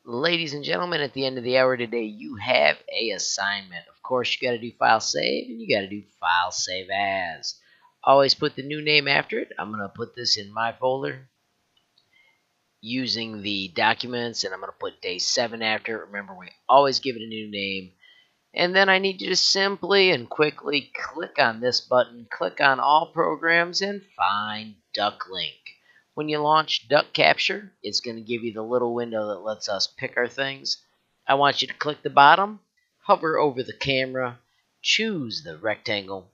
Ladies and gentlemen, at the end of the hour today, you have a assignment. Of course, you got to do file save and you got to do file save as. Always put the new name after it. I'm going to put this in my folder using the documents, and I'm going to put day 7 after it. Remember, we always give it a new name. And then I need you to simply and quickly click on this button, click on all programs, and find Duck Link. When you launch Duck Capture, it's going to give you the little window that lets us pick our things. I want you to click the bottom, hover over the camera, choose the rectangle.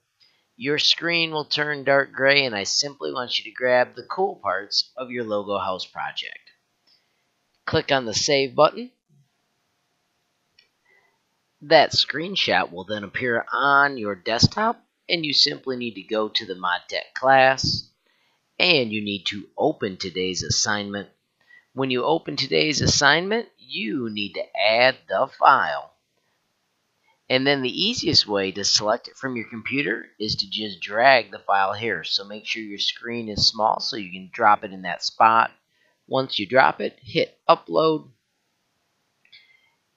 Your screen will turn dark gray, and I simply want you to grab the cool parts of your logo house project. Click on the Save button. That screenshot will then appear on your desktop, and you simply need to go to the ModTech class, and you need to open today's assignment. When you open today's assignment, you need to add the file. And then the easiest way to select it from your computer is to just drag the file here. So make sure your screen is small so you can drop it in that spot. Once you drop it, hit upload.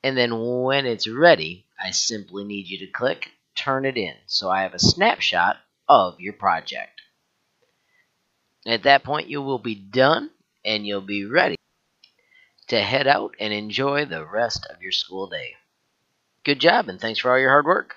And then when it's ready, I simply need you to click turn it in. So I have a snapshot of your project. At that point, you will be done and you'll be ready to head out and enjoy the rest of your school day. Good job, and thanks for all your hard work.